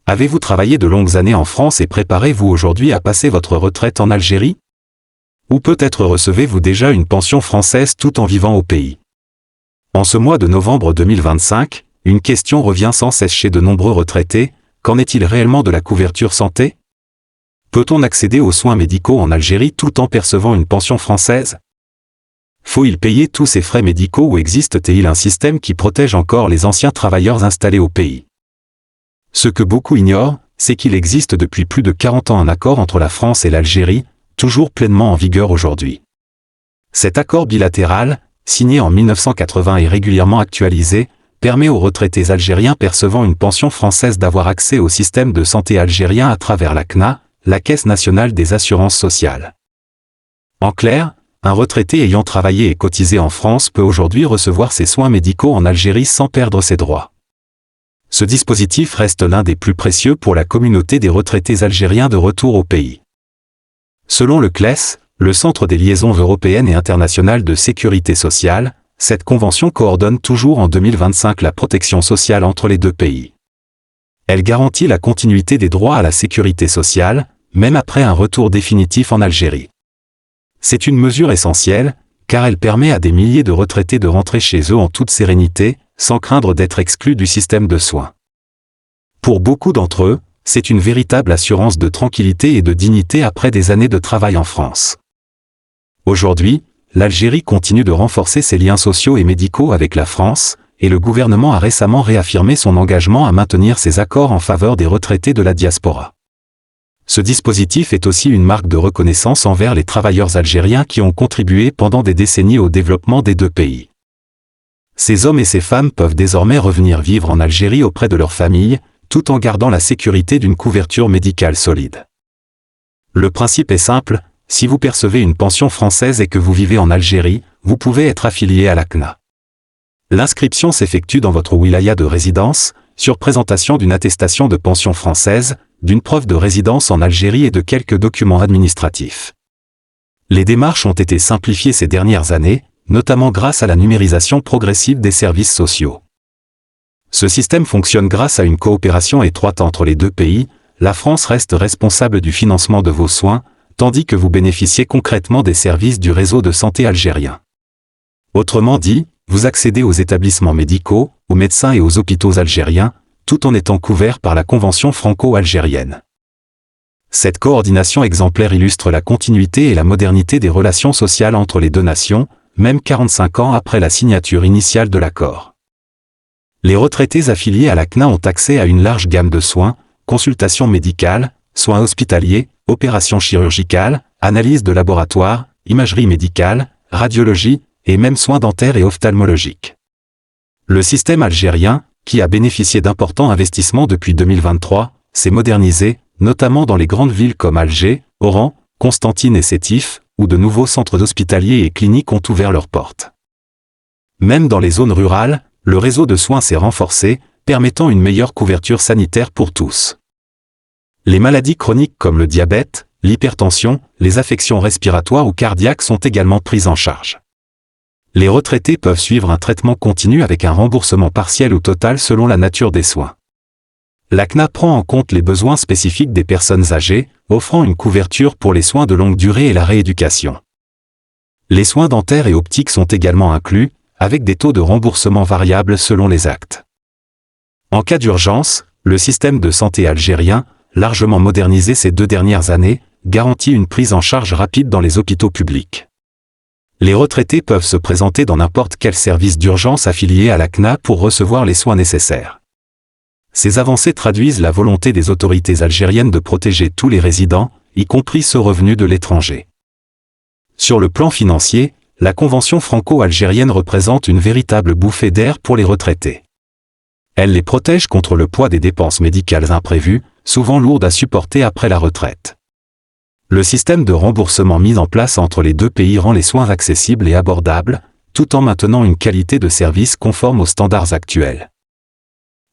Avez-vous travaillé de longues années en France et préparez-vous aujourd'hui à passer votre retraite en Algérie? Ou peut-être recevez-vous déjà une pension française tout en vivant au pays? En ce mois de novembre 2025, une question revient sans cesse chez de nombreux retraités: qu'en est-il réellement de la couverture santé? Peut-on accéder aux soins médicaux en Algérie tout en percevant une pension française? Faut-il payer tous ces frais médicaux ou existe-t-il un système qui protège encore les anciens travailleurs installés au pays? Ce que beaucoup ignorent, c'est qu'il existe depuis plus de 40 ans un accord entre la France et l'Algérie, toujours pleinement en vigueur aujourd'hui. Cet accord bilatéral, signé en 1980 et régulièrement actualisé, permet aux retraités algériens percevant une pension française d'avoir accès au système de santé algérien à travers la CNA, la Caisse nationale des assurances sociales. En clair, un retraité ayant travaillé et cotisé en France peut aujourd'hui recevoir ses soins médicaux en Algérie sans perdre ses droits. Ce dispositif reste l'un des plus précieux pour la communauté des retraités algériens de retour au pays. Selon le CLES, le Centre des liaisons européennes et internationales de sécurité sociale, cette convention coordonne toujours en 2025 la protection sociale entre les deux pays. Elle garantit la continuité des droits à la sécurité sociale, même après un retour définitif en Algérie. C'est une mesure essentielle, car elle permet à des milliers de retraités de rentrer chez eux en toute sérénité, sans craindre d'être exclus du système de soins. Pour beaucoup d'entre eux, c'est une véritable assurance de tranquillité et de dignité après des années de travail en France. Aujourd'hui, l'Algérie continue de renforcer ses liens sociaux et médicaux avec la France, et le gouvernement a récemment réaffirmé son engagement à maintenir ses accords en faveur des retraités de la diaspora. Ce dispositif est aussi une marque de reconnaissance envers les travailleurs algériens qui ont contribué pendant des décennies au développement des deux pays. Ces hommes et ces femmes peuvent désormais revenir vivre en Algérie auprès de leurs familles, tout en gardant la sécurité d'une couverture médicale solide. Le principe est simple: si vous percevez une pension française et que vous vivez en Algérie, vous pouvez être affilié à la CNA. L'inscription s'effectue dans votre wilaya de résidence, sur présentation d'une attestation de pension française, d'une preuve de résidence en Algérie et de quelques documents administratifs. Les démarches ont été simplifiées ces dernières années, notamment grâce à la numérisation progressive des services sociaux. Ce système fonctionne grâce à une coopération étroite entre les deux pays. La France reste responsable du financement de vos soins, tandis que vous bénéficiez concrètement des services du réseau de santé algérien. Autrement dit, vous accédez aux établissements médicaux, aux médecins et aux hôpitaux algériens, tout en étant couvert par la Convention franco-algérienne. Cette coordination exemplaire illustre la continuité et la modernité des relations sociales entre les deux nations, même 45 ans après la signature initiale de l'accord. Les retraités affiliés à la CNA ont accès à une large gamme de soins: consultations médicales, soins hospitaliers, opérations chirurgicales, analyses de laboratoire, imagerie médicale, radiologie, et même soins dentaires et ophtalmologiques. Le système algérien, qui a bénéficié d'importants investissements depuis 2023, s'est modernisé, notamment dans les grandes villes comme Alger, Oran, Constantine et Sétif, où de nouveaux centres hospitaliers et cliniques ont ouvert leurs portes. Même dans les zones rurales, le réseau de soins s'est renforcé, permettant une meilleure couverture sanitaire pour tous. Les maladies chroniques comme le diabète, l'hypertension, les affections respiratoires ou cardiaques sont également prises en charge. Les retraités peuvent suivre un traitement continu avec un remboursement partiel ou total selon la nature des soins. La CNA prend en compte les besoins spécifiques des personnes âgées, offrant une couverture pour les soins de longue durée et la rééducation. Les soins dentaires et optiques sont également inclus, avec des taux de remboursement variables selon les actes. En cas d'urgence, le système de santé algérien, largement modernisé ces 2 dernières années, garantit une prise en charge rapide dans les hôpitaux publics. Les retraités peuvent se présenter dans n'importe quel service d'urgence affilié à la CNA pour recevoir les soins nécessaires. Ces avancées traduisent la volonté des autorités algériennes de protéger tous les résidents, y compris ceux revenus de l'étranger. Sur le plan financier, la convention franco-algérienne représente une véritable bouffée d'air pour les retraités. Elle les protège contre le poids des dépenses médicales imprévues, souvent lourdes à supporter après la retraite. Le système de remboursement mis en place entre les deux pays rend les soins accessibles et abordables, tout en maintenant une qualité de service conforme aux standards actuels.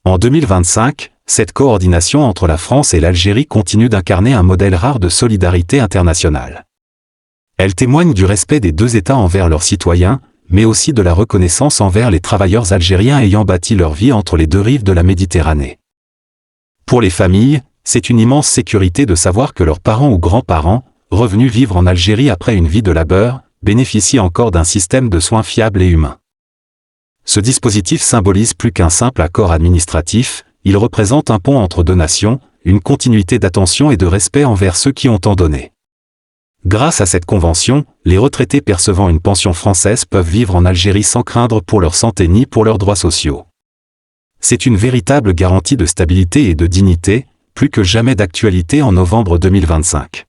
En 2025, cette coordination entre la France et l'Algérie continue d'incarner un modèle rare de solidarité internationale. Elle témoigne du respect des deux États envers leurs citoyens, mais aussi de la reconnaissance envers les travailleurs algériens ayant bâti leur vie entre les deux rives de la Méditerranée. Pour les familles, c'est une immense sécurité de savoir que leurs parents ou grands-parents, revenus vivre en Algérie après une vie de labeur, bénéficient encore d'un système de soins fiable et humain. Ce dispositif symbolise plus qu'un simple accord administratif, il représente un pont entre deux nations, une continuité d'attention et de respect envers ceux qui ont tant donné. Grâce à cette convention, les retraités percevant une pension française peuvent vivre en Algérie sans craindre pour leur santé ni pour leurs droits sociaux. C'est une véritable garantie de stabilité et de dignité, plus que jamais d'actualité en novembre 2025.